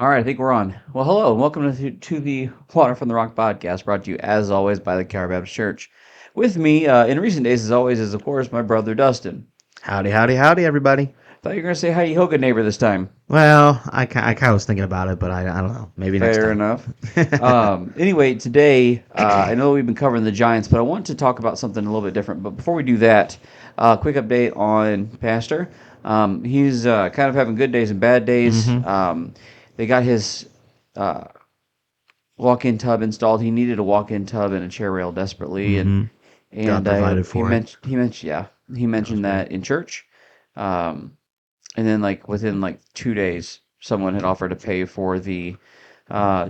All right, I think we're on. Well, hello, and welcome to the Water from the Rock podcast, brought to you as always by the Calvary Baptist Church. With me in recent days, as always, is of course my brother Dustin. Howdy, howdy, howdy, everybody. Thought you were gonna say hi, you good neighbor this time. Well, I kind of was thinking about it, but I don't know. Maybe next Fair time. enough. Anyway, today I know we've been covering the Giants, but I want to talk about something a little bit different. But before we do that, quick update on Pastor. He's kind of having good days and bad days. Mm-hmm. They got his uh, walk-in tub installed. He needed a walk-in tub and a chair rail desperately, and Mm-hmm. God and provided he for it. mentioned he That was mentioned great. that in church, um, and then like within like 2 days, someone had offered to pay for the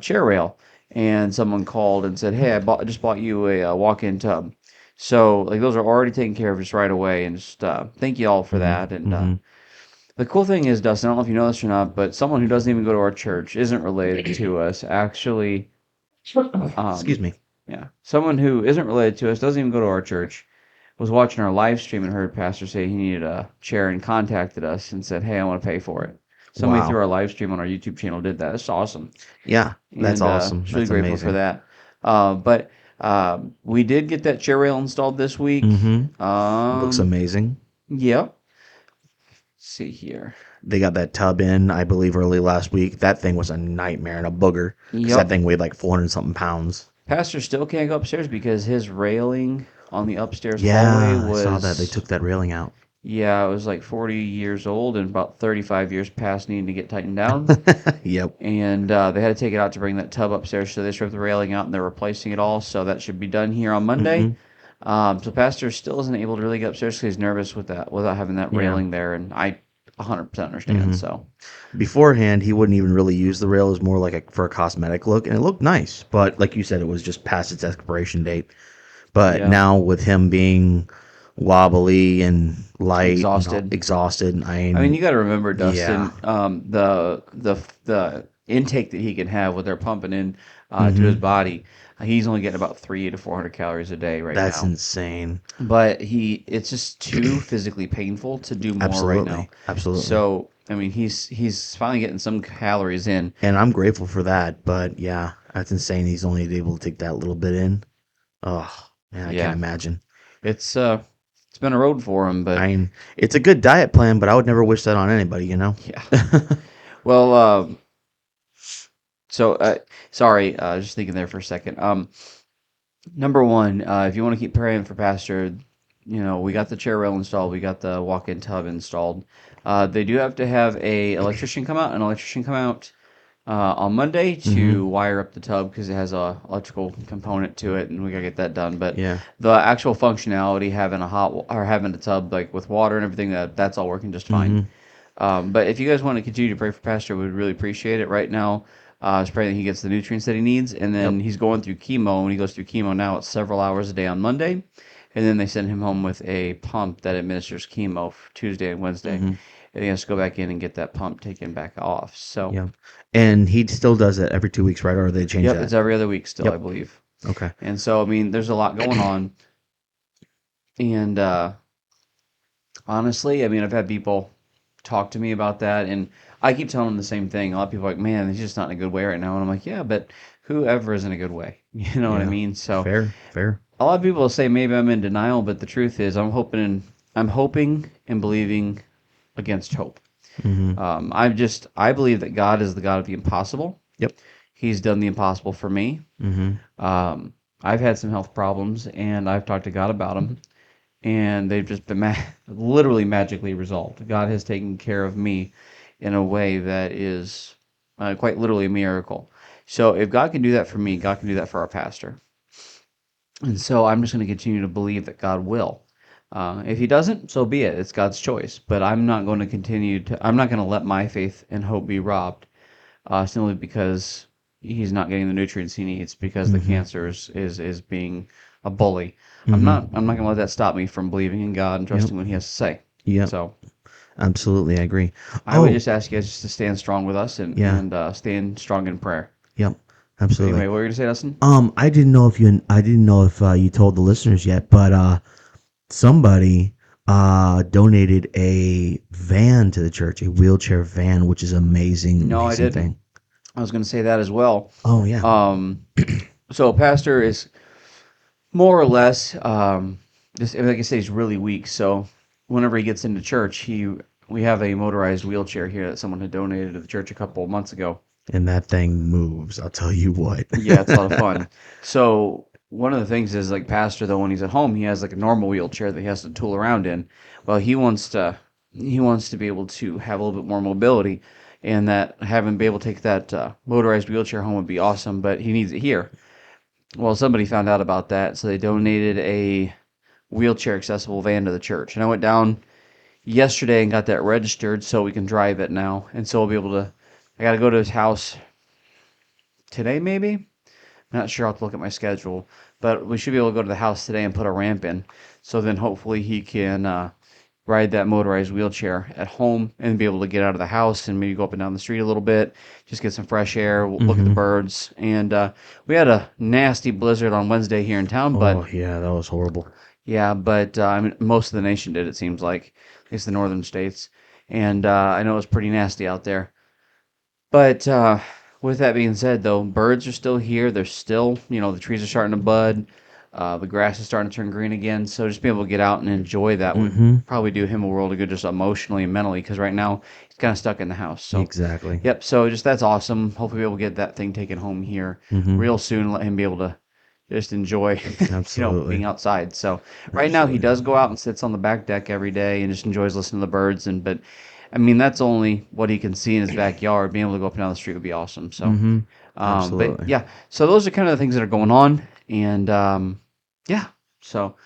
chair rail, and someone called and said, "Hey, I just bought you a, walk-in tub." So like those are already taken care of just right away, and just thank you all for Mm-hmm. that. And Mm-hmm. the cool thing is, Dustin, I don't know if you know this or not, but someone who doesn't even go to our church isn't related to us actually. Excuse Um, me. yeah, someone who isn't related to us, doesn't even go to our church, was watching our live stream and heard Pastor say he needed a chair and contacted us and said, "Hey, I want to pay for it." Somebody through Wow. our live stream on our YouTube channel did that. That's awesome, Yeah, that's and awesome. just really That's grateful for amazing. that. But we did get that chair rail installed this week. Mm-hmm. Looks Um, amazing. yep. Let's see here. They got that tub in, I believe, early last week. That thing was a nightmare and a booger because that Yep. thing weighed like 400 something pounds. Pastor still can't go upstairs because his railing on the upstairs hallway Yeah, I saw that. They was, took that railing out. yeah, it was like 40 years old and about 35 years past needing to get tightened down. Yep. And they had to take it out to bring that tub upstairs. So they stripped the railing out and they're replacing it all. So that should be done here on Monday. Mm-hmm. So Pastor still isn't able to really get upstairs because he's nervous with that, without having that Yeah. railing there. And I 100% understand. Mm-hmm. So, Beforehand, he wouldn't even really use the rail. It was more like for a cosmetic look, and it looked nice. But like you said, it was just past its expiration date. But yeah, now with him being wobbly and light and exhausted. exhausted, I mean, you got to remember, yeah. Dustin, the intake that he can have with their pumping in to his Hmm. body. He's only getting about 300 to 400 calories a day right That's now. insane. But it's just too physically painful to do more right now. Absolutely, absolutely. So I mean, he's finally getting some calories in. And I'm grateful for that. But yeah, that's insane. He's only able to take that little bit in. Oh man, I can't Yeah, imagine. it's uh it's been a road for him, but I mean, it's a good diet plan, but I would never wish that on anybody. yeah. Well, so sorry, just thinking there for a second. Number one, if you want to keep praying for Pastor, we got the chair rail installed, we got the walk-in tub installed. They do have to have an electrician come out on Monday Hmm. to wire up the tub because it has a electrical component to it, and we gotta get that done. But Yeah. the actual functionality, having a tub like with water and everything, that's all working just fine. Hmm. But if you guys want to continue to pray for Pastor, we'd really appreciate it. Right now, just pray that he gets the nutrients that he needs. And then Yep. he's going through chemo. When he goes through chemo now, it's several hours a day on Monday. And then they send him home with a pump that administers chemo for Tuesday and Wednesday. Hmm. And he has to go back in and get that pump taken back off. So, Yep. And he still does it every 2 weeks, right? Or they change yep, it's that? every other week still, I Yep. believe. Okay. And so, I mean, there's a lot going on. And honestly, I mean, I've had people talk to me about that, and I keep telling them the same thing. A lot of people are like, "Man, he's just not in a good way right now," and I'm like, "Yeah, but whoever is in a good way, you know what I Yeah. mean?" So Fair. Fair. a lot of people will say maybe I'm in denial, but the truth is, I'm hoping and believing against hope. Hmm. I believe that God is the God of the impossible. Yep. He's done the impossible for me. Hmm. Um, I've had some health problems, and I've talked to God about them, and they've just been literally magically resolved. God has taken care of me in a way that is quite literally a miracle. So if God can do that for me, God can do that for our pastor. And so I'm just going to continue to believe that God will. If he doesn't, so be it. It's God's choice. But I'm not going to I'm not going to let my faith and hope be robbed simply because he's not getting the nutrients he needs because the Hmm. cancer is being a bully. Hmm. I'm not gonna let that stop me from believing in God and Yep. trusting what He has to say. Yep. So Absolutely. I agree. I would Oh, just ask you guys just to stand strong with us and yeah. stand strong in prayer. Yep. But anyway, Absolutely. what were you gonna say, Dustin? I didn't know if you told the listeners yet, but somebody donated a van to the church, a wheelchair van, which is amazing, No, I amazing didn't. thing. I was going to say that as well. Oh yeah. Um, so pastor is more or less, just like I say, he's really weak. So whenever he gets into church, he we have a motorized wheelchair here that someone had donated to the church a couple of months ago. And that thing moves. I'll tell you what. Yeah, it's a lot of fun. So one of the things is like pastor though when he's at home, he has like a normal wheelchair that he has to tool around in. Well, he wants to be able to have a little bit more mobility, and that having be able to take that motorized wheelchair home would be awesome. But he needs it here. Well, somebody found out about that, so they donated a wheelchair accessible van to the church. And I went down yesterday and got that registered so we can drive it now. And so we'll be able to. I got to go to his house today, maybe. I'm not sure. I'll have to look at my schedule, but we should be able to go to the house today and put a ramp in. So then hopefully he can ride that motorized wheelchair at home and be able to get out of the house and maybe go up and down the street a little bit, just get some fresh air, look at the Hmm. birds. And we had a nasty blizzard on Wednesday here in town, but Oh yeah, that was horrible. yeah, but I mean, most of the nation did, it seems like, at least the northern states. And I know it was pretty nasty out there. But with that being said, though, birds are still here. They're still, the trees are starting to bud. The grass is starting to turn green again. So just being able to get out and enjoy that would Hmm. probably do him a world of good just emotionally and mentally because right now he's kind of stuck in the house. So, Exactly. yep. So just that's awesome. Hopefully, we'll get that thing taken home here Hmm. real soon. Let him be able to just enjoy, Absolutely. being outside. So right now he Absolutely. does go out and sits on the back deck every day and just enjoys listening to the birds. But I mean that's only what he can see in his backyard. Being able to go up and down the street would be awesome. So, Hmm. but Absolutely. yeah. So those are kind of the things that are going on, and yeah. So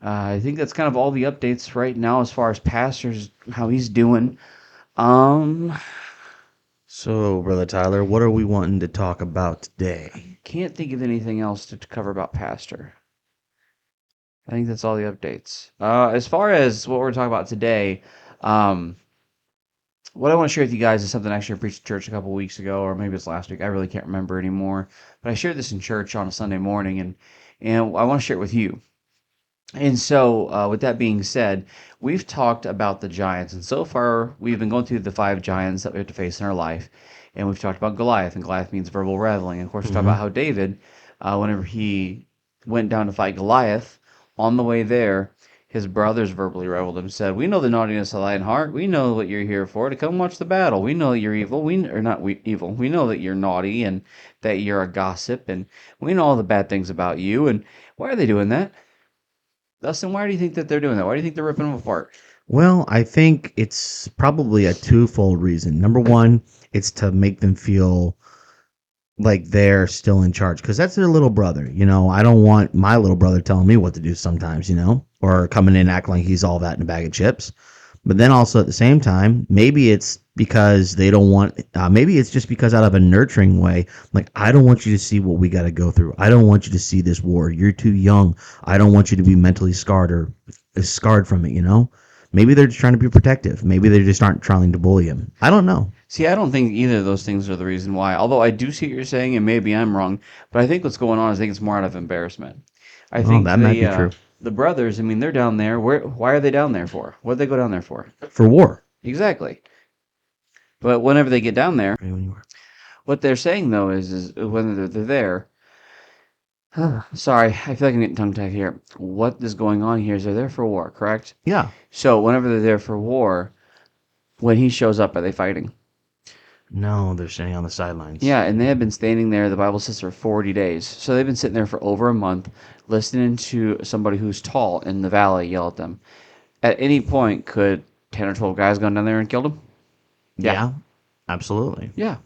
I think that's kind of all the updates right now as far as pastors how he's doing. Um, So, Brother Tyler, what are we wanting to talk about today? can't think of anything else to cover about pastor. I think that's all the updates. As far as what we're talking about today, um, what I want to share with you guys is something I actually preached at church a couple weeks ago, or maybe it's last week. I really can't remember anymore. But I shared this in church on a Sunday morning, and I want to share it with you. And so, with that being said, we've talked about the giants, and so far we've been going through the five giants that we have to face in our life, and we've talked about Goliath, and Goliath means verbal reveling. And of course, we talked Hmm. about how David, whenever he went down to fight Goliath, on the way there, his brothers verbally reveled him, and said, "We know the naughtiness of thine heart. We know what you're here for, to come watch the battle. We know that you're evil. Evil. We know that you're naughty and that you're a gossip, and we know all the bad things about you. And why are they doing that?" Dustin, why do you think that they're doing that? Why do you think they're ripping them apart? Well, I think it's probably a twofold reason. Number one, it's to make them feel like they're still in charge because that's their little brother. I don't want my little brother telling me what to do sometimes, or coming in acting like he's all that in a bag of chips. But then also at the same time, maybe it's because they don't want, maybe it's just because out of a nurturing way, like, I don't want you to see what we got to go through. I don't want you to see this war. You're too young. I don't want you to be mentally scarred or scarred from it. Maybe they're just trying to be protective. Maybe they just aren't trying to bully him. I don't know. See, I don't think either of those things are the reason why. Although I do see what you're saying, and maybe I'm wrong, but I think what's going on is I think it's more out of embarrassment. I Oh, think that might be true. the brothers. I mean, they're down there. Why are they down there for? What did they go down there for? For war. Exactly. But whenever they get down there, Right when you were. what they're saying though is when they're there. Sorry, I feel like I'm getting tongue tied here. What is going on here is they're there for war, correct? Yeah. So whenever they're there for war, when he shows up, are they fighting? No, they're standing on the sidelines. Yeah, and they have been standing there, the Bible says, for 40 days. So they've been sitting there for over a month, listening to somebody who's tall in the valley yell at them. At any point, could 10 or 12 guys gone down there and killed him? Yeah. Yeah, absolutely. Yeah.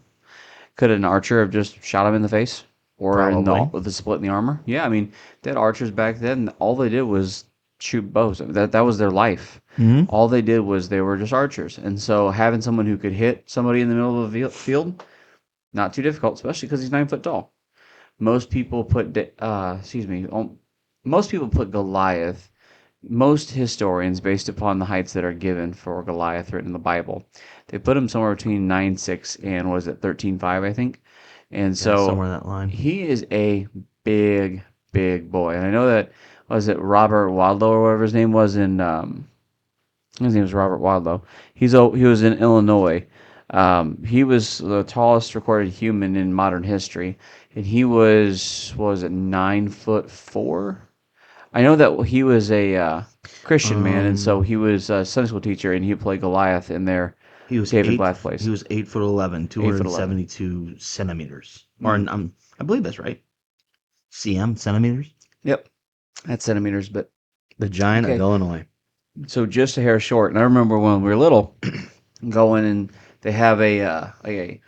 Could an archer have just shot him in the face? Or in the Probably. with a split in the armor? Yeah, I mean, they had archers back then. All they did was shoot bows. That was their life. Hmm. All they did was they were just archers. And so having someone who could hit somebody in the middle of the field, not too difficult, especially because he's 9 foot tall. Most people put, excuse me, most people put Goliath. Most historians, based upon the heights that are given for Goliath written in the Bible, they put him somewhere between 9'6" and was it 13'5", I think. And Yeah, so somewhere in that line. he is a big, big boy. And I know that was it Robert Wadlow or whatever his name was in his name was Robert Wadlow. He was in Illinois. He was the tallest recorded human in modern history, and he was what was it 9'4"? I know that he was a Christian man, and so Um, he was a Sunday school teacher, and he played Goliath in there. he was David eight. Goliath He plays was 8 foot 11, two 8 hundred foot and 11. centimeters, or Mm. I believe that's right. Centimeters. Yep, that's centimeters, but The giant of okay. Illinois. So just a hair short. And I remember when we were little, going and they have a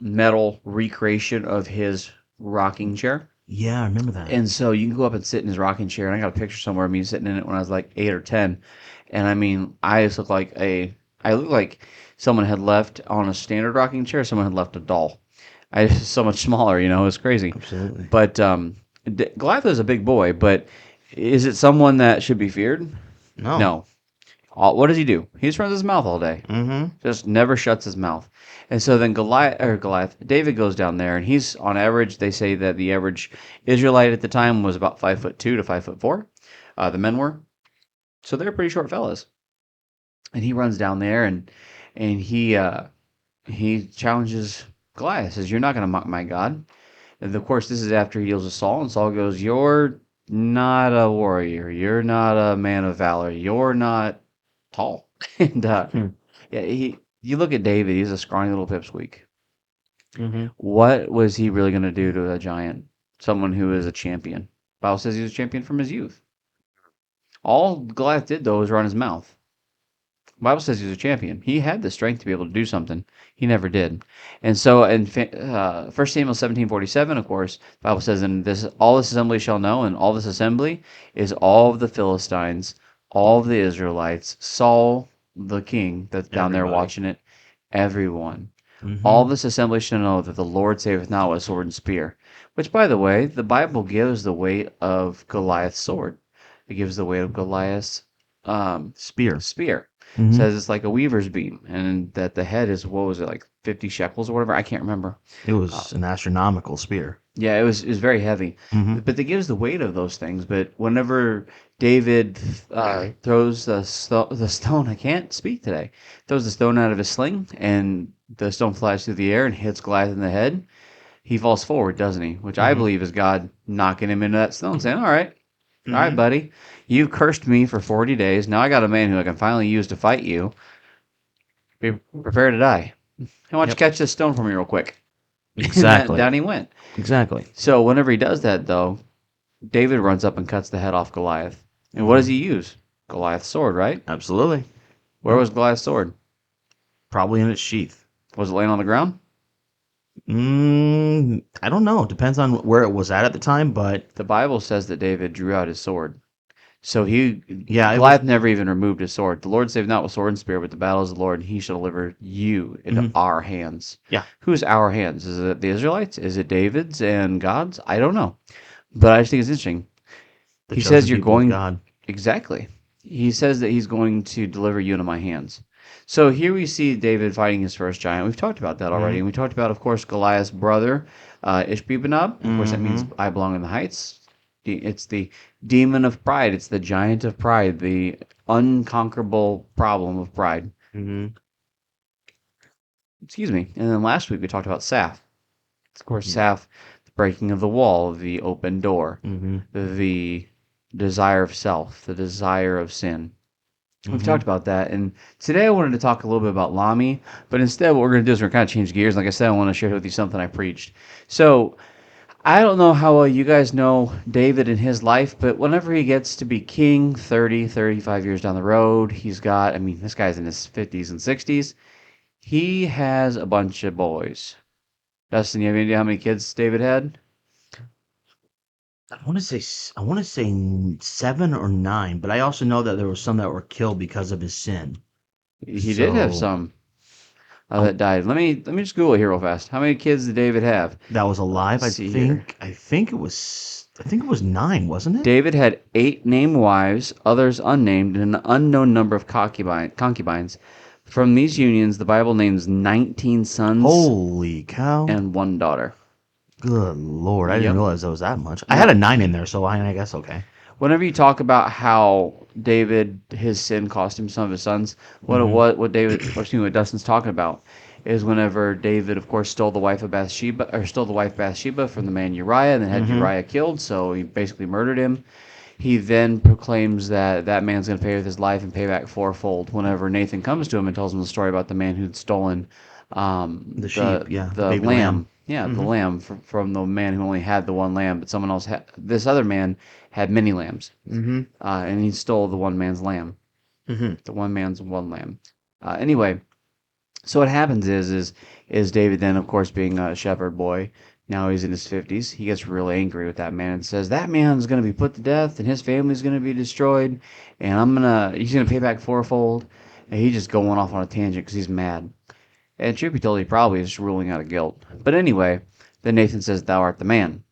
metal recreation of his rocking chair. Yeah, I remember that. And so you can go up and sit in his rocking chair, and I got a picture somewhere of me sitting in it when I was like 8 or 10. And I mean, I look like someone had left on a standard rocking chair. Someone had left a doll. I was so much smaller, it was crazy. Absolutely. But Goliath is a big boy, but is it someone that should be feared? No. No. What does he do? He just runs his mouth all day. Mm-hmm. Just never shuts his mouth. And so then David goes down there, and he's on average. They say that the average Israelite at the time was about 5'2" to 5'4". The men were, so they're pretty short fellas. And he runs down there, and he challenges Goliath. Says, "You're not going to mock my God." And of course, this is after he deals with Saul, and Saul goes, "You're not a warrior. You're not a man of valor. You're not tall." and Hmm. yeah, you look at David, he's a scrawny little pipsqueak. Mm-hmm. What was he really going to do to a giant? Someone who is a champion. Bible says he was a champion from his youth. All Goliath did, though, was run his mouth. Bible says he was a champion. He had the strength to be able to do something. He never did. And so in 1 Samuel 17:47, of course, the Bible says, "And this all this assembly shall know, and all this assembly is all of the Philistines, all of the Israelites, Saul the king that's down there Everybody. watching it, everyone. All Mm-hmm. this assembly shall know that the Lord saveth not with sword and spear." Which, by the way, the Bible gives the weight of Goliath's sword. It gives the weight of Goliath's Spear. spear. Mm-hmm. Says it's like a weaver's beam, and that the head is, what was it, like 50 shekels or whatever? I can't remember. It Uh, was an astronomical spear. yeah, it was very heavy, Mm-hmm. but they gives the weight of those things. But whenever David throws the stone, I can't speak today. Throws the stone out of his sling, and the stone flies through the air and hits Goliath in the head. He falls forward, doesn't he? Which I Mm-hmm. believe is God knocking him into that stone, saying, all right, Mm-hmm. buddy, you cursed me for 40 days. Now I got a man who I can finally use to fight you. Be prepared to die. Why don't you Yep. catch this stone for me real quick? And Exactly. down he went. Exactly. So whenever he does that, though, David runs up and cuts the head off Goliath. And what does Mm-hmm. he use? Goliath's sword, right? Absolutely. Where was Goliath's sword? Probably in its sheath. Was it laying on the ground? I don't know. Depends on where it was at the time, but The Bible says that David drew out his sword. So yeah, it was. Goliath never even removed his sword. The Lord saved not with sword and spear, but the battle is the Lord, and he shall deliver you into Mhm. our hands. Yeah, Who's our hands? Is it the Israelites? Is it David's and God's? I don't know. But I just think it's interesting. the He says chosen you're people of going God. exactly. He says that he's going to deliver you into my hands. So here we see David fighting his first giant. We've talked about that already, Mm-hmm. and we talked about, of course, Goliath's brother, Ishbi-benob. Of course, that means Mm-hmm. I belong in the heights. It's the demon of pride. It's the giant of pride, the unconquerable problem of pride. Mm-hmm. Excuse me. And then last week we talked about Saf. Of course, Yeah. Saf, the breaking of the wall, the open door, Mm-hmm. the desire of self, the desire of sin. We've Mm-hmm. talked about that, and today I wanted to talk a little bit about Lami, but instead what we're going to do is we're going to kind of change gears. Like I said, I want to share with you something I preached. So I don't know how well you guys know David and his life, but whenever he gets to be king, 30, 35 years down the road, I mean, this guy's in his 50s and 60s. He has a bunch of boys. Dustin, you have any idea how many kids David had? I want to say 7 or 9, but I also know that there were some that were killed because of his sin. He did have So some I, that died. Let me just Google it here real fast. How many kids did David have? that was alive. Let's see here. I think it was 9, wasn't it? David had 8 named wives, others unnamed, and an unknown number of concubines. From these unions, the Bible names 19 sons Holy cow! and 1 daughter. Good lord, I didn't Yep. realize there was that much. I had a No. 9 in there, so I guess okay. Whenever you talk about how David, his sin cost him some of his sons, Mm-hmm. what David, or excuse me, what Dustin's talking about is whenever David, of course, stole the wife of Bathsheba, or stole the wife Bathsheba from the man Uriah, and then had Mm-hmm. Uriah killed. So he basically murdered him. He then proclaims that that man's going to pay with his life and pay back fourfold. Whenever Nathan comes to him and tells him the story about the man who'd stolen The the sheep, yeah, the the baby lamb. lamb, yeah, the Mm-hmm. lamb from the man who only had the one lamb, but someone else had this other man had many lambs, Mm-hmm. and he stole the one man's lamb, Mm-hmm. the one man's one lamb. Anyway, so what happens is David then, of course, being a shepherd boy, now he's in his 50s. He gets really angry with that man and says that man's going to be put to death and his family's going to be destroyed, and he's going to pay back fourfold. And he's just going off on a tangent because he's mad. And truth be told, he probably is ruling out of guilt. But anyway, then Nathan says, "Thou art the man."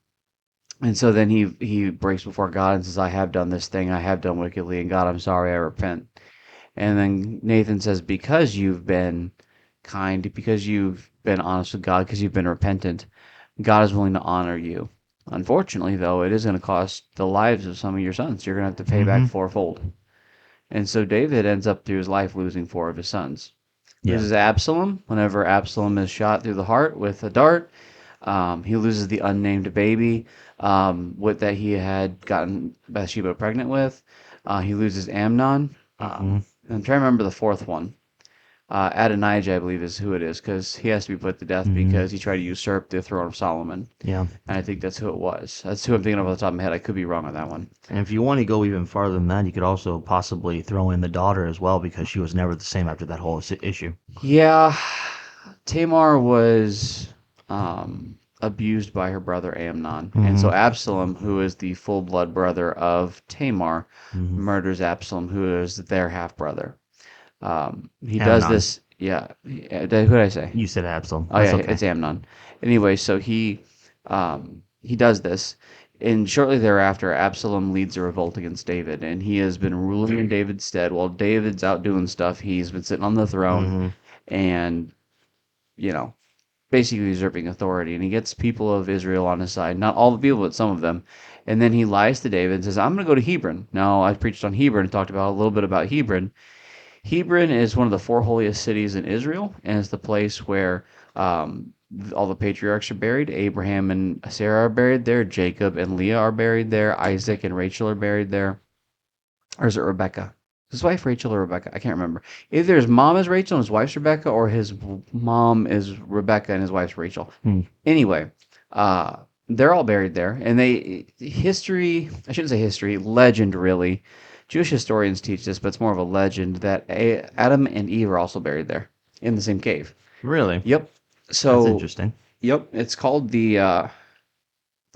And so then he breaks before God and says, "I have done this thing. I have done wickedly, and God, I'm sorry. I repent." And then Nathan says, "Because you've been kind, because you've been honest with God, because you've been repentant, God is willing to honor you. Unfortunately, though, it is going to cost the lives of some of your sons. You're going to have to pay back Mm-hmm. fourfold." And so David ends up through his life losing four of his sons. Yeah. Loses Absalom whenever Absalom is shot through the heart with a dart. He loses the unnamed baby with that he had gotten Bathsheba pregnant with. He loses Amnon. Mm-hmm. I'm trying to remember the fourth one. Adonijah, I believe, is who it is because he has to be put to death Mm-hmm. because he tried to usurp the throne of Solomon. Yeah. And I think that's who it was. That's who I'm thinking of off the top of my head. I could be wrong on that one. And if you want to go even farther than that, you could also possibly throw in the daughter as well because she was never the same after that whole issue. Yeah, Tamar was abused by her brother Amnon. And Mm-hmm. so Absalom, who is the full blood brother of Tamar, Mm-hmm. murders Absalom, who is their half brother. He does Amnon. this. Yeah. Who did I say? You said Absalom. Oh That's yeah, okay. it's Amnon. Anyway, so he does this, and shortly thereafter, Absalom leads a revolt against David, and he has been ruling in David's stead. While David's out doing stuff, he's been sitting on the throne, Mm-hmm. and you know, basically usurping authority. And he gets people of Israel on his side, not all the people, but some of them. And then he lies to David and says, "I'm going to go to Hebron." Now, I preached on Hebron and talked about a little bit about Hebron. Hebron is one of the four holiest cities in Israel, and it's the place where all the patriarchs are buried. Abraham and Sarah are buried there. Jacob and Leah are buried there. Isaac and Rachel are buried there. Or is it Rebecca? His wife Rachel or Rebecca? I can't remember. Either his mom is Rachel and his wife's Rebecca, or his mom is Rebecca and his wife's Rachel. Hmm. Anyway, uh, they're all buried there, and I shouldn't say history, legend really. Jewish historians teach this, but it's more of a legend that Adam and Eve are also buried there in the same cave. Really? Yep. That's So, interesting. yep, it's called the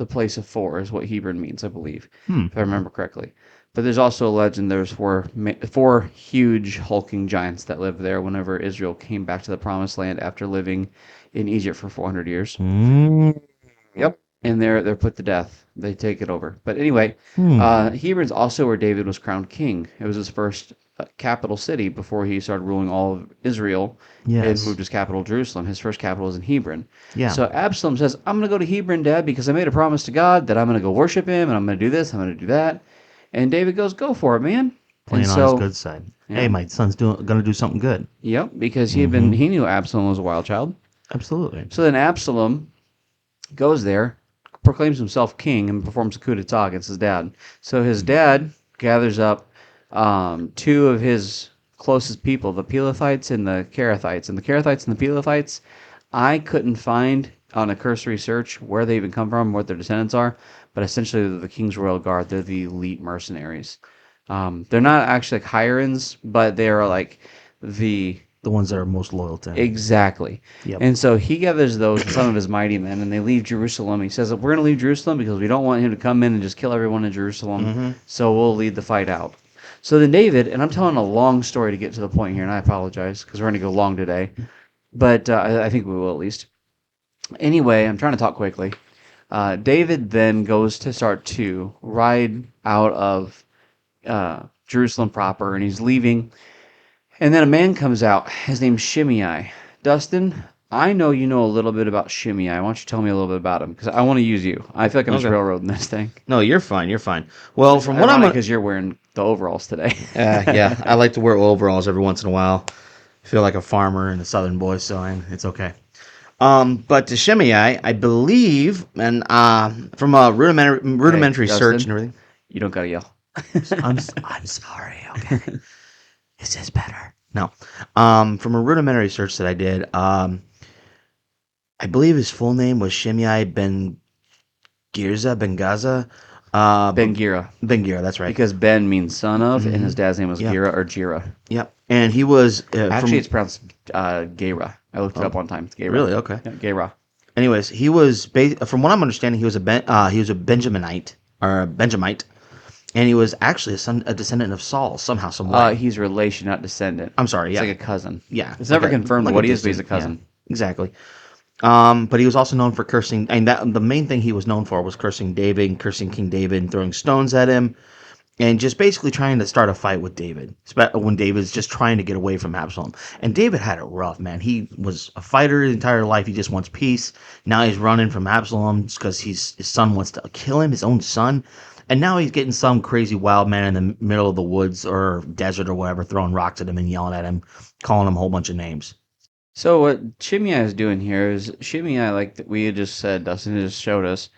place of four is what Hebron means, I believe, Hmm. if I remember correctly. But there's also a legend there's four huge hulking giants that lived there whenever Israel came back to the Promised Land after living in Egypt for 400 years. Mm. Yep. And they're put to death. They take it over. But anyway, Hmm. Hebron's also where David was crowned king. It was his first capital city before he started ruling all of Israel and Yes. moved his capital to Jerusalem. His first capital was in Hebron. Yeah. So Absalom says, "I'm going to go to Hebron, Dad, because I made a promise to God that I'm going to go worship him and I'm going to do this, I'm going to do that." And David goes, "Go for it, man." And Playing on his so, good side. Hey, yeah, my son's gonna do something good. yep, because Mm-hmm. he knew Absalom was a wild child. Absolutely. So then Absalom goes there, proclaims himself king, and performs a coup d'etat against his dad. So his dad gathers up two of his closest people, the Pelethites and the Kerethites. And the Kerethites and the Pelethites, I couldn't find on a cursory search where they even come from, what their descendants are, but essentially they're the King's Royal Guard. They're the elite mercenaries. They're not actually like hirings, but they are like the The ones that are most loyal to him. exactly. Yep. And so he gathers those and some of his mighty men, and they leave Jerusalem. He says, "We're going to leave Jerusalem because we don't want him to come in and just kill everyone in Jerusalem. Mm-hmm. So we'll lead the fight out." So then David, and I'm telling a long story to get to the point here, and I apologize because we're going to go long today, but I think we will at least. Anyway, I'm trying to talk quickly. David then goes to start to ride out of Jerusalem proper, and he's leaving. And then a man comes out. His name's Shimei. Dustin, I know you know a little bit about Shimei. Why don't you tell me a little bit about him? Because I want to use you. I feel like I'm just Okay. railroading this thing. No, you're fine. You're fine. Well, It's from what ironic because you're wearing the overalls today. yeah, I like to wear overalls every once in a while. feel like a farmer and a Southern boy, so it's okay. But to Shimei, I believe, and from a Hey, rudimentary search and Dustin, everything. you don't gotta yell. I'm sorry. Okay, this is better. No, from a rudimentary search that I did, I believe his full name was Shimei Ben Gaza, but Ben Gira, Ben Gira. That's right. because Ben means son of, and Mm-hmm. his dad's name was Yep. Gira or Jira. Yep. And he was Actually, from. it's pronounced Gera. I looked it Oh, up one time. It's Gera. really? Okay. Yeah, Gera. Anyways, from what I'm understanding, he was a Benjaminite or a Benjamite, and he was actually a descendant of Saul somehow, some way. He's relation, not descendant. I'm sorry. It's like Yeah, a cousin. yeah, It's never confirmed like a what he is, but he's a distant. Yeah, cousin. exactly. But he was also known for cursing, and that the main thing he was known for was cursing David, and cursing King David, and throwing stones at him, and just basically trying to start a fight with David. When David's just trying to get away from Absalom. And David had it rough, man. He was a fighter his entire life. He just wants peace. Now he's running from Absalom because his son wants to kill him, his own son. And now he's getting some crazy wild man in the middle of the woods or desert or whatever, throwing rocks at him and yelling at him, calling him a whole bunch of names. So what Shimei is doing here is Shimei, like we had just said, Dustin just showed us.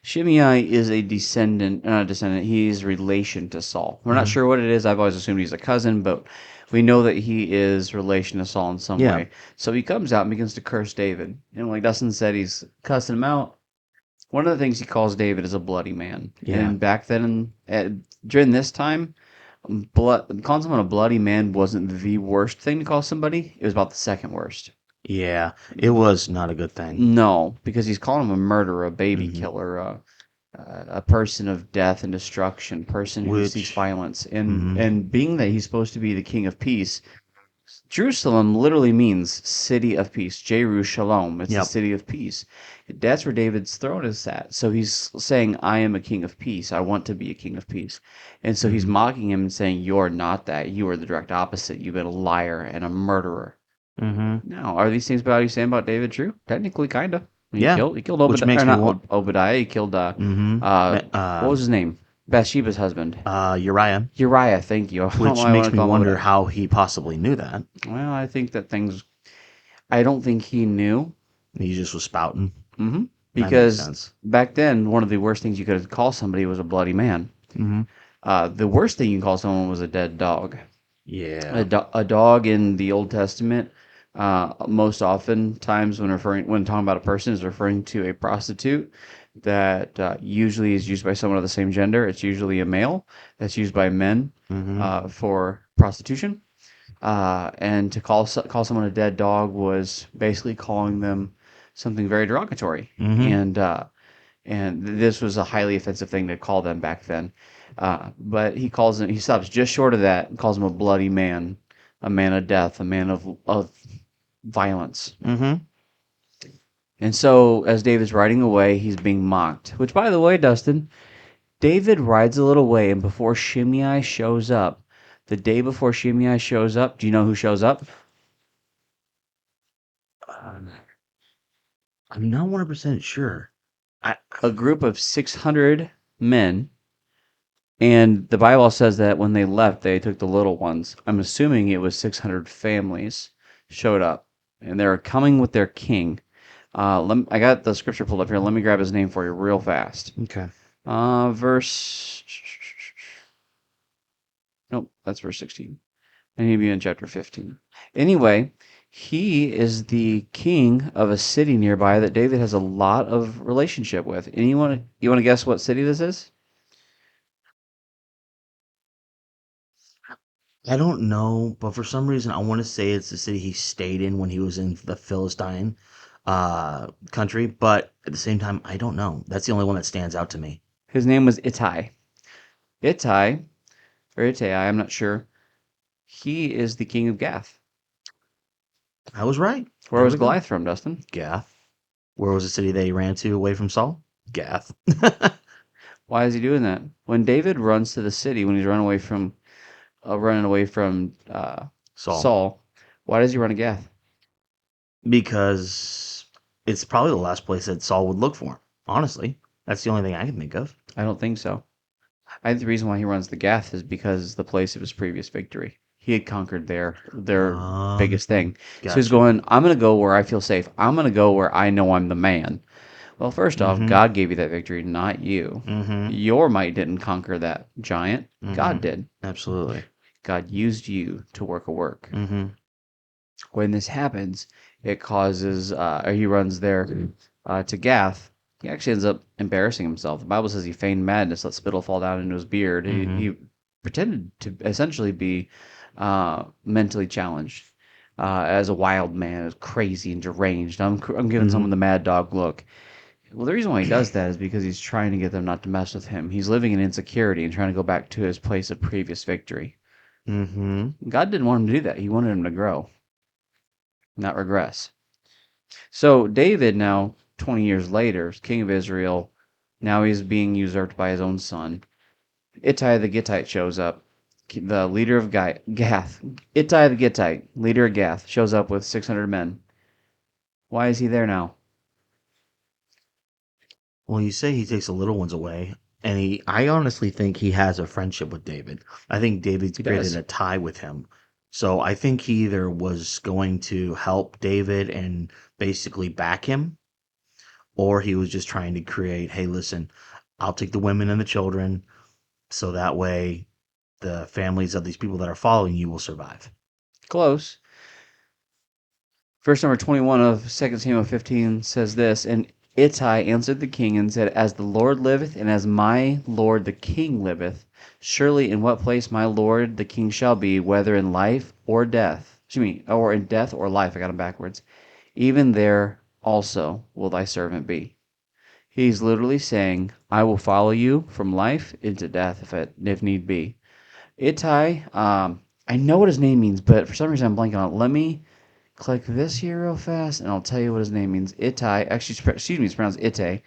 Shimei is a descendant, not a descendant. He's relation to Saul. We're not Hmm. sure what it is. I've always assumed he's a cousin, but we know that he is relation to Saul in some Yeah, way. So he comes out and begins to curse David. And like Dustin said, he's cussing him out. One of the things he calls David is a bloody man. yeah, And back then, during this time, calling someone a bloody man wasn't the worst thing to call somebody. It was about the second worst. yeah. It was not a good thing. No, because he's calling him a murderer, a baby Hmm. killer, a person of death and destruction, person who seeks Which, violence. And hmm, and being that he's supposed to be the king of peace, Jerusalem literally means city of peace. Jerusalem, it's the yep. city of peace. That's where David's throne is at. So he's saying, I am a king of peace. I want to be a king of peace. And so he's Hmm. mocking him and saying, you're not that. You are the direct opposite. You've been a liar and a murderer. Hmm. Now, are these things about you saying about David true? Technically, kind of. Yeah. He killed Which Obadiah, or makes me not want. Obadiah. He killed Hmm. what was his name? Bathsheba's husband, Uriah, Uriah. Thank you. I don't know which why I want makes to me call him wonder Obadiah. how he possibly knew that. Well, I think that things. I don't think he knew. He just was spouting. hmm That makes Because sense. back then, one of the worst things you could call somebody was a bloody man. Hmm. The worst thing you can call someone was a dead dog. Yeah. A dog in the Old Testament, most often times when talking about a person is referring to a prostitute that usually is used by someone of the same gender. It's usually a male that's used by men Hmm. for prostitution. And to call someone a dead dog was basically calling them something very derogatory. Hmm. And this was a highly offensive thing to call them back then. But he stops just short of that and calls him a bloody man, a man of death, a man of violence. Hmm. And so as David's riding away, he's being mocked. Which, by the way, Dustin, David rides a little way, and before Shimei shows up, the day before Shimei shows up, do you know who shows up? Um, I'm not 100% sure. I. A group of 600 men. And the Bible says that when they left, they took the little ones. I'm assuming it was 600 families showed up, and they were coming with their king. I got the scripture pulled up here. Let me grab his name for you real fast. Okay. Verse. Nope, that's verse 16. I need to be in chapter 15. Anyway, he is the king of a city nearby that David has a lot of relationship with. And you want to guess what city this is? I don't know, but for some reason I want to say it's the city he stayed in when he was in the Philistine country, but at the same time I don't know. That's the only one that stands out to me. His name was Ittai. Ittai, or Ittai, I'm not sure. He is the king of Gath. I was right. Where There was we go. Goliath from, Dustin? Gath. Where was the city they ran to away from Saul? Gath. Why is he doing that? When David runs to the city, when he's running away from Saul. Saul, why does he run to Gath? Because it's probably the last place that Saul would look for him. Honestly, that's the only thing I can think of. I don't think so. I think the reason why he runs to Gath is because it's the place of his previous victory. He had conquered their Um, biggest thing. So he's gotcha. going, I'm going to go where I feel safe. I'm going to go where I know I'm the man. Well, first off, Mm-hmm. God gave you that victory, not you. Mm-hmm. Your might didn't conquer that giant. Mm-hmm. God did. Absolutely. God used you to work a work. Mm-hmm. When this happens, it causes, or he runs there to Gath. He actually ends up embarrassing himself. The Bible says he feigned madness, let spittle fall down into his beard. He, Mm-hmm. he pretended to essentially be mentally challenged as a wild man, as crazy and deranged. I'm giving Mm-hmm. someone the mad dog look. Well, the reason why he does that is because he's trying to get them not to mess with him. He's living in insecurity and trying to go back to his place of previous victory. Mm-hmm. God didn't want him to do that. He wanted him to grow, not regress. So David now, 20 years later, is king of Israel. Now he's being usurped by his own son. Ittai the Gittite shows up. The leader of Gath. Ittai the Gittite, leader of Gath, shows up with 600 men. Why is he there now? Well, you say he takes the little ones away, and I honestly think he has a friendship with David. I think David's He created does. a tie with him. So I think he either was going to help David and basically back him, or he was just trying to create, hey, listen, I'll take the women and the children, so that way the families of these people that are following you will survive. Close. Verse number 21 of 2 Samuel 15 says this, And Ittai answered the king and said, As the Lord liveth, and as my lord the king liveth, surely in what place my lord the king shall be, whether in life or death, excuse me, or in death or life, I got them backwards, even there also will thy servant be. He's literally saying, I will follow you from life into death if need be. Ittai, I know what his name means, but for some reason I'm blanking on it. Let me click this here real fast, and I'll tell you what his name means. Ittai, actually, excuse me, it's pronounced Itte.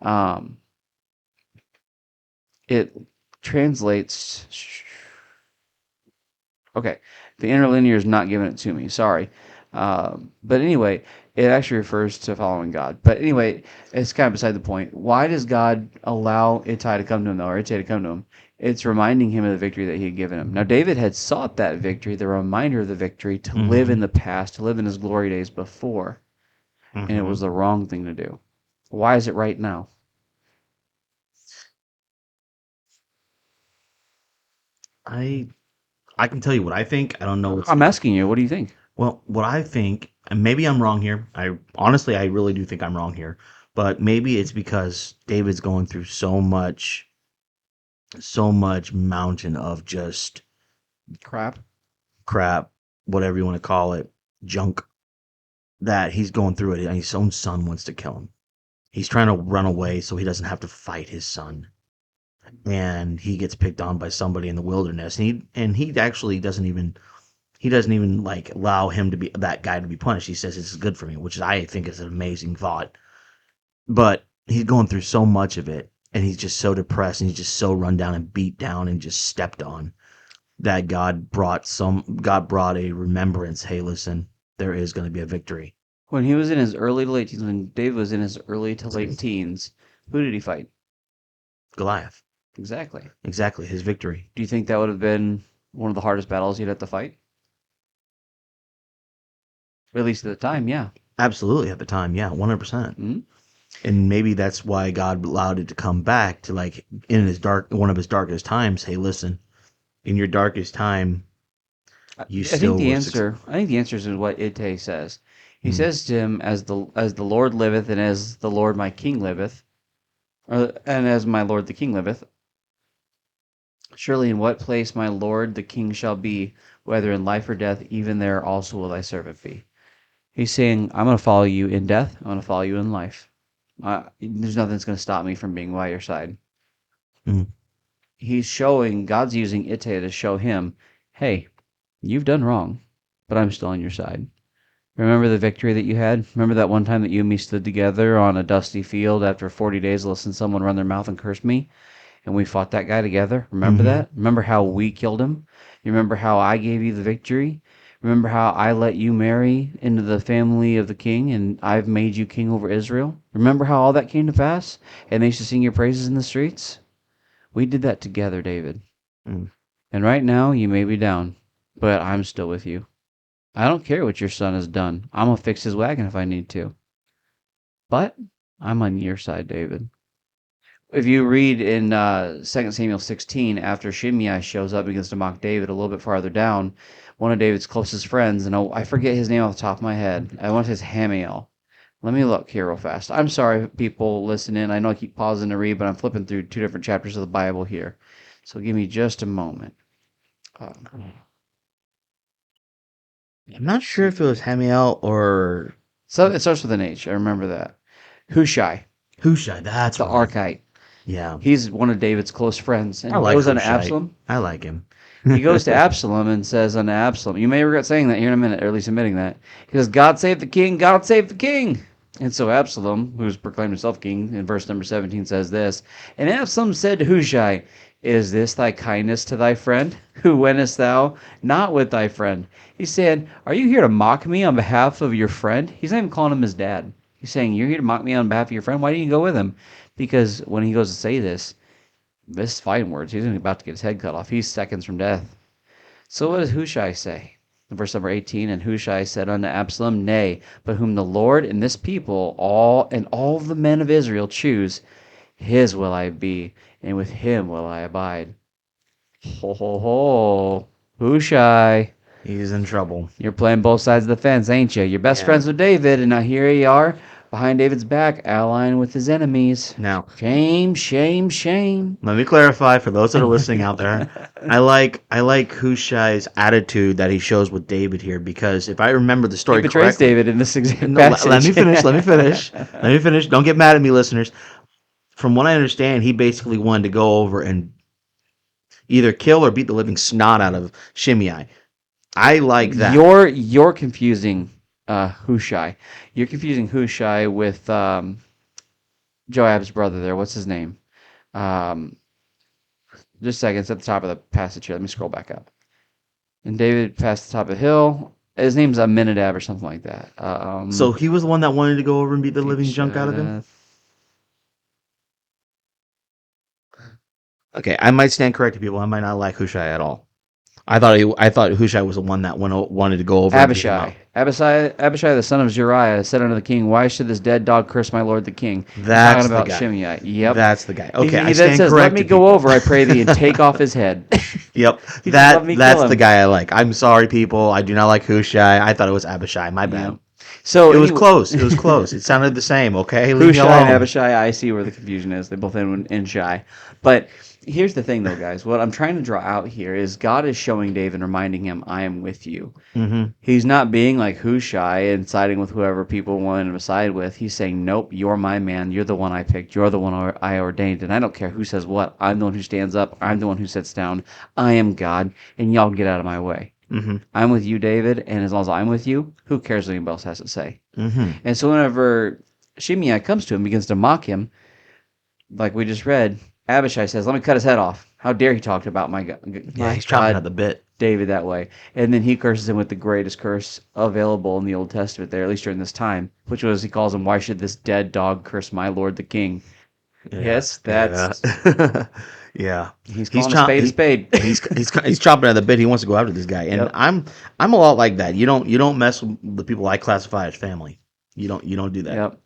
Um, it translates. Okay, the interlinear is not giving it to me. Sorry, but anyway, it actually refers to following God. But anyway, it's kind of beside the point. Why does God allow Ittai to come to him, though, or Ittai to come to him? It's reminding him of the victory that he had given him. Now, David had sought that victory, the reminder of the victory, to live Mm-hmm. in the past, to live in his glory days before. And it Mm-hmm. was the wrong thing to do. Why is it right now? I I can tell you what I think. I don't know what's I'm asking you, what do you think? well, what I think, and maybe I'm wrong here. I honestly, I really do think I'm wrong here, but maybe it's because David's going through so much mountain of just Crap. crap, whatever you want to call it, junk, that he's going through it, and his own son wants to kill him. He's trying to run away so he doesn't have to fight his son, and he gets picked on by somebody in the wilderness, and he actually doesn't even like allow him to be that guy to be punished. He says this is good for me, which I think is an amazing thought. But he's going through so much of it, and he's just so depressed, and he's just so run down and beat down and just stepped on that God brought a remembrance. Hey, listen, there is going to be a victory. When he was in his early to late teens, when David was in his early to late teens, who did he fight? Goliath, Exactly. exactly his victory. Do you think that would have been one of the hardest battles he'd have to fight? At least at the time, yeah. Absolutely at the time, yeah, 100%. Hmm. And maybe that's why God allowed it to come back to like in his one of his darkest times. Hey, listen, in your darkest time, you I think still the were answer. I think the answer is what Itte says. He mm, says to him, "As the Lord liveth, and as the Lord my King liveth, and as my Lord the King liveth, surely in what place my Lord the King shall be, whether in life or death, even there also will thy servant be." He's saying, I'm going to follow you in death. I'm going to follow you in life. There's nothing that's going to stop me from being by your side. mm, He's showing, God's using Itte to show him, hey, you've done wrong, but I'm still on your side. Remember the victory that you had? Remember that one time that you and me stood together on a dusty field after 40 days listening to someone run their mouth and curse me? And we fought that guy together. Remember mm-hmm, that? Remember how we killed him? You remember how I gave you the victory? Remember how I let you marry into the family of the king and I've made you king over Israel? Remember how all that came to pass? And they used to sing your praises in the streets? We did that together, David. mm. And right now, you may be down. but I'm still with you. I don't care what your son has done. I'm gonna fix his wagon if I need to. But I'm on your side, David. If you read in 2 Samuel 16, after Shimei shows up and begins to mock David a little bit farther down, one of David's closest friends, and I forget his name off the top of my head. I want to say Hamiel. Let me look here real fast. I'm sorry, people listening. I know I keep pausing to read, but I'm flipping through two different chapters of the Bible here. So give me just a moment. Um, I'm not sure if it was Hamiel or so it starts with an H. I remember that. Hushai, Hushai. That's the right. Archite. Yeah, He's one of David's close friends, and I he like goes on Hushai. Absalom. I like him. He goes to Absalom and says unto Absalom, you may regret saying that here in a minute, or at least admitting that. He says, God save the king, God save the king. And so Absalom, who's proclaimed himself king, in verse number 17 says this, and Absalom said to Hushai, is this thy kindness to thy friend? Who wentest thou not with thy friend? He said, are you here to mock me on behalf of your friend? He's not even calling him his dad. He's saying, you're here to mock me on behalf of your friend? Why didn't you go with him? Because when he goes to say this fighting words, he's about to get his head cut off. He's seconds from death. So what does Hushai say? In verse number 18, and Hushai said unto Absalom, nay, but whom the Lord and this people, all the men of Israel choose, his will I be, and with him will I abide. Ho ho ho. Hushai, He's in trouble. you're playing both sides of the fence, ain't you? You're best Yeah. friends with David, and now here you are, behind David's back, allying with his enemies. Now, Shame, shame, shame. let me clarify for those that are listening out there. I like Hushai's attitude that he shows with David here because if I remember the He story betrays correctly, David in this exact no, let passage. me finish. Let me finish. Let me finish. Don't get mad at me, listeners. From what I understand, he basically wanted to go over and either kill or beat the living snot out of Shimei. I like that. You're confusing Hushai. You're confusing Hushai with Joab's brother there. What's his name? Um, just a second. It's at the top of the passage here. Let me scroll back up. And David passed the top of the hill. His name's Aminadab or something like that. So he was the one that wanted to go over and beat the living junk out of him. Future- Okay, I might stand corrected, people. I might not like Hushai at all. I thought Hushai was the one that wanted to go over and beat him up. Abishai, the son of Zeruiah, said unto the king, why should this dead dog curse my lord the king? He's talking That's the about guy. Shimei. Yep. That's the guy. He, Okay, I he then stand says, let me corrected, go people. over, I pray thee, and take off his head. Yep, He says, let me kill that's the him. guy I like. I'm sorry, people. I do not like Hushai. I thought it was Abishai. My Yep. bad. So It was anyway, close. It was close. It sounded the same. Okay, leave me Hushai and alone. Abishai, I see where the confusion is. They both end in shy. But here's the thing, though, guys. What I'm trying to draw out here is God is showing David, reminding him, I am with you. Mm-hmm. He's not being like Hushai and siding with whoever people want him to side with. He's saying, nope, you're my man. You're the one I picked. You're the one I ordained. And I don't care who says what. I'm the one who stands up. I'm the one who sits down. I am God, and y'all get out of my way. Mm-hmm. I'm with you, David, and as long as I'm with you, who cares what anybody else has to say? Mm-hmm. And so whenever Shimei comes to him, begins to mock him, like we just read, Abishai says, let me cut his head off. How dare he talk about Yeah, my he's chopping at God, the bit. David, that way. And then he curses him with the greatest curse available in the Old Testament there, at least during this time, which was he calls him, why should this dead dog curse my Lord the king? Yeah, Yes, yeah, that's, yeah. he's He's calling a spade a he, spade. he's chopping at the bit. He wants to go after this guy, and Yep. I'm a lot like that. You don't mess with the people I classify as family. You don't do that. Yep.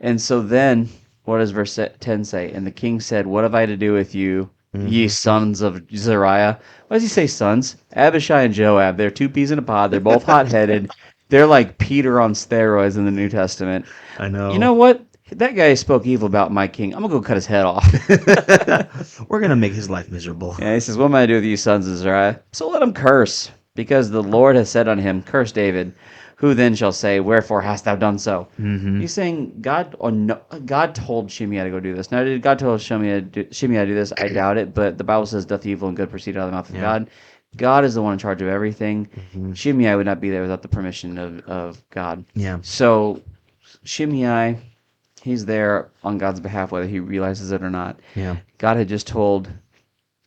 And so then, what does verse 10 say? And the king said, what have I to do with you, ye Mm-hmm. sons of Zeruiah? Why does he say sons? Abishai and Joab. They're two peas in a pod. They're both hot headed. They're like Peter on steroids in the New Testament. I You know know. what? That guy spoke evil about my king. I'm going to go cut his head off. We're gonna make his life miserable. Yeah, he says, what am I to do with you, sons of Zeruiah? So let him curse, because the Lord has said unto him, curse David. Who then shall say, wherefore hast thou done so? Mm-hmm. He's saying God or no, God told Shimei to go do this. Now, did God tell Shimei to do this? I doubt it, but the Bible says, doth evil and good proceed out of the mouth of Yeah. God. God is the one in charge of everything. Mm-hmm. Shimei would not be there without the permission of God. Yeah. So, Shimei, he's there on God's behalf, whether he realizes it or not. Yeah. God had just told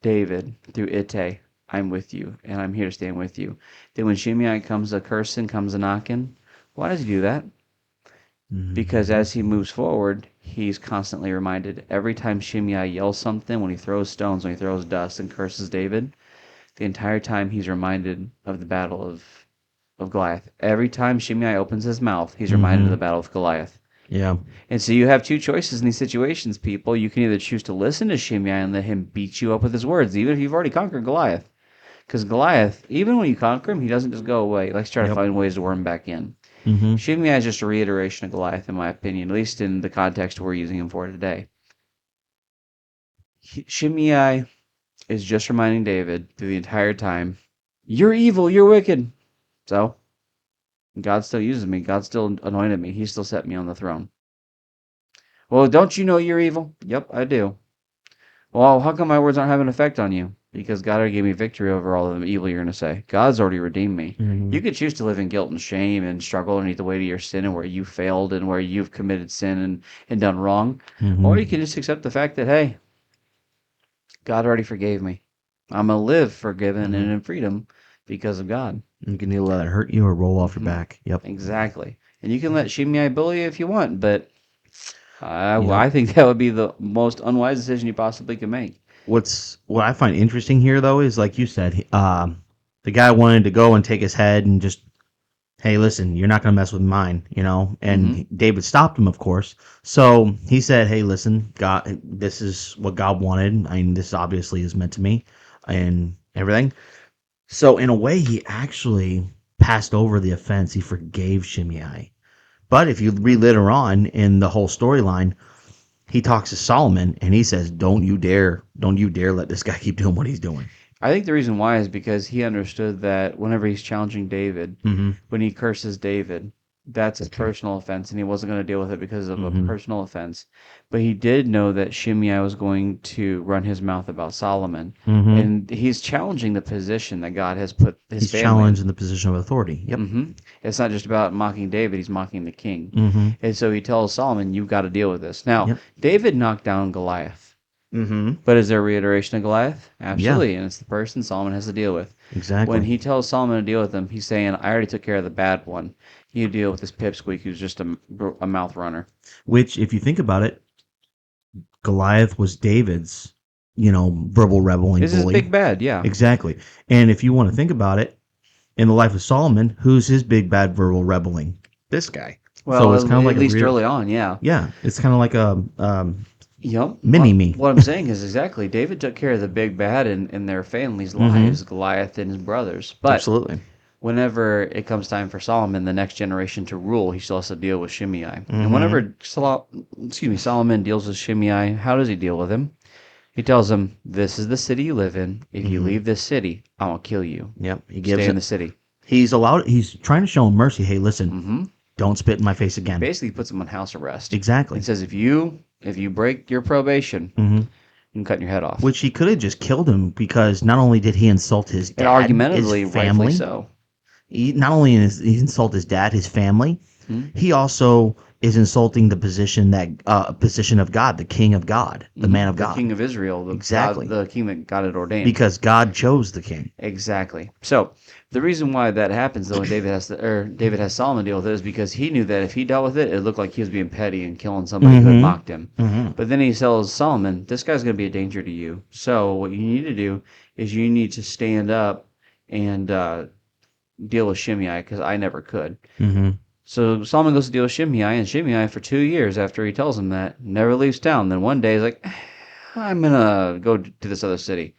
David through Ittai, I'm with you, and I'm here to stand with you. Then when Shimei comes a cursing, comes a knocking, why does he do that? Because Mm-hmm. as he moves forward, he's constantly reminded every time Shimei yells something, when he throws stones, when he throws dust and curses David, the entire time he's reminded of the battle of Goliath. Every time Shimei opens his mouth, he's reminded of Mm-hmm. the battle of Goliath. Yeah. And so you have two choices in these situations, people. You can either choose to listen to Shimei and let him beat you up with his words, even if you've already conquered Goliath. Because Goliath, even when you conquer him, he doesn't just go away. He likes to try to Yep. find ways to worm back in. Mm-hmm. Shimei is just a reiteration of Goliath, in my opinion, at least in the context we're using him for today. Shimei is just reminding David through the entire time, "You're evil, you're wicked." So, God still uses me. God still anointed me. He still set me on the throne. Well, don't you know you're evil? Yep, I do. Well, how come my words aren't having an effect on you? Because God already gave me victory over all of the evil you're going to say. God's already redeemed me. Mm-hmm. You could choose to live in guilt and shame and struggle underneath the weight of your sin and where you failed and where you've committed sin and done wrong. Or you Mm-hmm. can just accept the fact that, hey, God already forgave me. I'm going to live forgiven Mm-hmm. and in freedom because of God. You can either let it hurt you or roll off your Hmm. back. Yep. Exactly. And you can let Shimei bully you if you want, but Yep. I think that would be the most unwise decision you possibly could make. What I find interesting here though is like you said, the guy wanted to go and take his head and just, hey, listen, you're not gonna mess with mine, you know. Hmm. And David stopped him, of course. So he said, hey, listen, God, this is what God wanted. I mean, this obviously is meant to me, and everything. So in a way, he actually passed over the offense. He forgave Shimei. But if you read later on in the whole storyline, he talks to Solomon and he says, don't you dare let this guy keep doing what he's doing." I think the reason why is because he understood that whenever he's challenging David, Mm-hmm. when he curses David, that's a personal offense, and he wasn't going to deal with it because of a Mm-hmm. personal offense. But he did know that Shimei was going to run his mouth about Solomon, Mm-hmm. and he's challenging the position that God has put his He's family in. challenged in the position of authority. Yep. It's not just about mocking David; he's mocking the king. Mm-hmm. And so he tells Solomon, "You've got to deal with this." Now, Yep. David knocked down Goliath. Mm-hmm. But is there a reiteration of Goliath? Yeah. Absolutely, and it's the person Solomon has to deal with. When Exactly. he tells Solomon to deal with him, he's saying, "I already took care of the bad one. You deal with this pipsqueak who's just a mouth runner." Which, if you think about it, Goliath was David's, verbal rebelling This is bully. big bad, yeah. Exactly. And if you want to think about it, in the life of Solomon, who's his big bad verbal rebelling? This guy. So it's Well, kind of at like a least real, early on, yeah. yeah. It's kind of like a Yep. mini me. What I'm saying is exactly. David took care of the big bad in their family's Mm-hmm. lives, Goliath and his brothers. But Absolutely. whenever it comes time for Solomon, the next generation, to rule, he still has to deal with Shimei. And Mm-hmm. whenever Solomon deals with Shimei, how does he deal with him? He tells him, "This is the city you live in. If you Mm-hmm. leave this city, I will kill you. Yep. He Stay gives in it. the city." He's trying to show him mercy. Hey, listen, Hmm. don't spit in my face He again. basically puts him on house arrest and Exactly. says, if you break your probation, Mm-hmm. you can cut your head off. Which he could have just killed him because not only did he insult his And dad, his argumentatively, rightfully family, so. not only he insult his dad, his family, Hmm. he also is insulting the position of God, the King of God, the Hmm. man of The God. king of Israel, Exactly, the king that God had ordained. because God chose the king. Exactly. So the reason why that happens, though, and David has Solomon deal with it, is because he knew that if he dealt with it, it looked like he was being petty and killing somebody who had Mm-hmm. mocked him. Mm-hmm. But then he tells Solomon, "This guy's going to be a danger to you. So what you need to do is you need to stand up and deal with Shimei, because I never could." Mm-hmm. So Solomon goes to deal with Shimei, and Shimei, for 2 years after he tells him that, never leaves town. Then one day he's like, "I'm gonna go to this other city."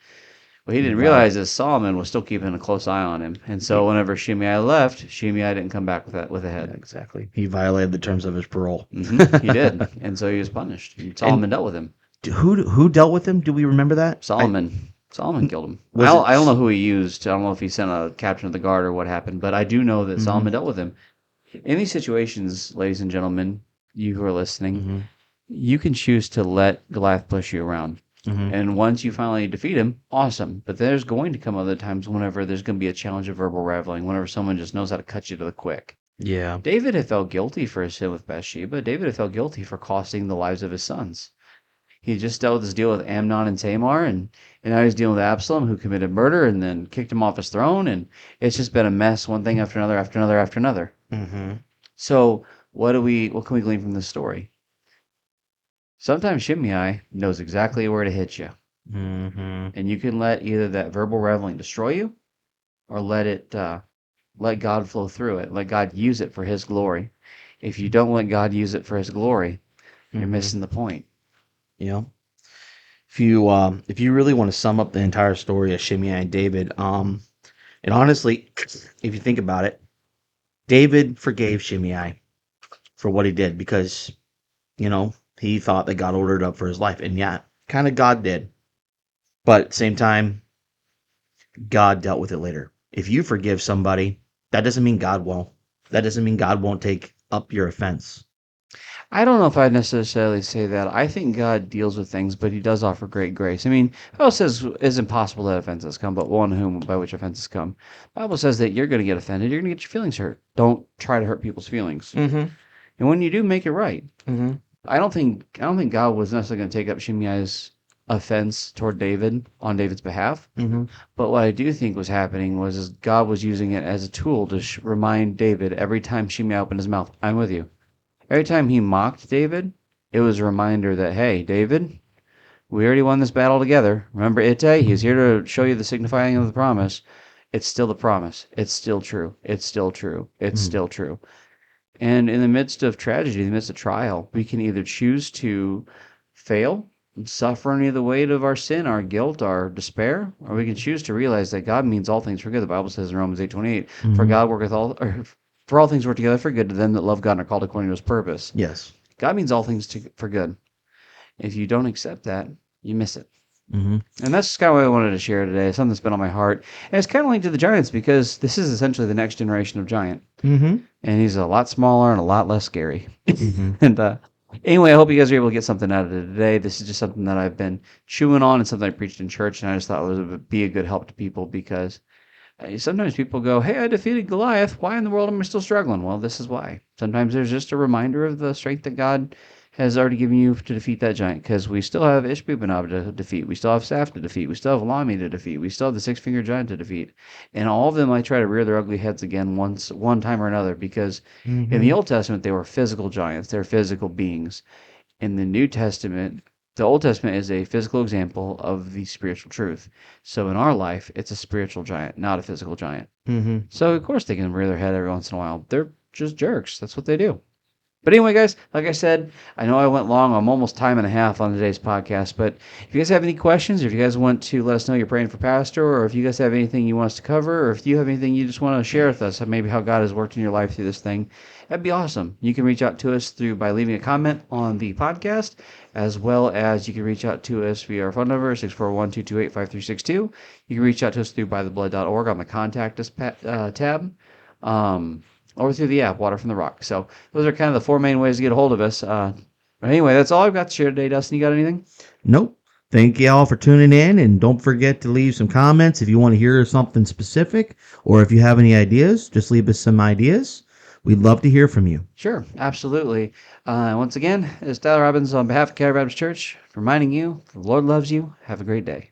What he didn't Violate. realize is Solomon was still keeping a close eye on him, and so He, whenever Shimei left, Shimei didn't come back with a yeah, head. exactly. He violated the terms of his parole. He did, and so he was punished. And And Solomon dealt with him. who dealt with him? Do we remember that? Solomon killed him. Was it? I don't know who he used. I don't know if he sent a captain of the guard or what happened, but I do know that Mm-hmm. Solomon dealt with him. In these situations, ladies and gentlemen, you who are listening, Mm-hmm. you can choose to let Goliath push you around. Mm-hmm. And once you finally defeat him, awesome. But there's going to come other times whenever there's going to be a challenge of verbal raveling, whenever someone just knows how to cut you to the quick. Yeah. David had felt guilty for his sin with Bathsheba. David had felt guilty for costing the lives of his sons. He had just dealt with his deal with Amnon and Tamar, and now he's dealing with Absalom, who committed murder and then kicked him off his throne. And it's just been a mess, one thing after another, after another, after another. Mm-hmm. So what can we glean from this story? Sometimes Shimei knows exactly where to hit you. Mm-hmm. And you can let either that verbal reveling destroy you, or let God flow through it. Let God use it for His glory. If you don't let God use it for His glory, you're Mm-hmm. missing the point. You know, if you really want to sum up the entire story of Shimei and David, and honestly, if you think about it, David forgave Shimei for what he did because he thought that God ordered up for his life, and yeah, kind of God did, but at the same time, God dealt with it later. If you forgive somebody, that doesn't mean God won't. That doesn't mean God won't take up your offense. I don't know if I'd necessarily say that. I think God deals with things, but He does offer great grace. I mean, the Bible says it's impossible that offenses come, but one whom by which offenses come. The Bible says that you're going to get offended. You're going to get your feelings hurt. Don't try to hurt people's feelings. Mm-hmm. And when you do, make it right. Mm-hmm. I don't think God was necessarily going to take up Shimei's offense toward David on David's behalf. Mm-hmm. But what I do think was happening was is God was using it as a tool to remind David every time Shimei opened his mouth, "I'm with you." Every time he mocked David, it was a reminder that, hey, David, we already won this battle together. Remember Ittai? He's here to show you the signifying of the promise. It's still the promise. It's still true. It's still true. It's Mm-hmm. still true. And in the midst of tragedy, in the midst of trial, we can either choose to fail and suffer under the weight of our sin, our guilt, our despair, or we can choose to realize that God means all things for good. The Bible says in Romans 8:28, "For Mm-hmm. God worketh all, or for all things work together for good to them that love God and are called according to His purpose." Yes. God means all things for good. If you don't accept that, you miss it. Mm-hmm. And that's just kind of what I wanted to share today. Something that's been on my heart. And it's kind of linked to the Giants because this is essentially the next generation of Giant. Mm-hmm. And he's a lot smaller and a lot less scary. Mm-hmm. And anyway, I hope you guys are able to get something out of it today. This is just something that I've been chewing on and something I preached in church. And I just thought it would be a good help to people because sometimes people go, "Hey, I defeated Goliath. Why in the world am I still struggling?" Well, this is why. Sometimes there's just a reminder of the strength that God has already given you to defeat that giant. Because we still have Ishbibanob to defeat. We still have Saf to defeat. We still have Lami to defeat. We still have the six-fingered giant to defeat. And all of them might try to rear their ugly heads again one time or another. Because in the Mm-hmm. Old Testament, they were physical giants. They're physical beings. In the New Testament, the Old Testament is a physical example of the spiritual truth. So in our life, it's a spiritual giant, not a physical giant. Mm-hmm. So of course they can rear their head every once in a while. They're just jerks. That's what they do. But anyway, guys, like I said, I know I went long. I'm almost time and a half on today's podcast. But if you guys have any questions, or if you guys want to let us know you're praying for Pastor, or if you guys have anything you want us to cover, or if you have anything you just want to share with us, maybe how God has worked in your life through this thing, that'd be awesome. You can reach out to us by leaving a comment on the podcast, as well as you can reach out to us via our phone number, 641-228-5362. You can reach out to us through bytheblood.org on the Contact Us tab. Um, or through the app, Water from the Rock. So those are kind of the four main ways to get a hold of us. But anyway, that's all I've got to share today. Dustin, you got anything? Nope. Thank you all for tuning in, and don't forget to leave some comments if you want to hear something specific, or if you have any ideas, just leave us some ideas. We'd love to hear from you. Sure, absolutely. Once again, it's Tyler Robbins on behalf of Calvary Baptist Church, reminding you the Lord loves you. Have a great day.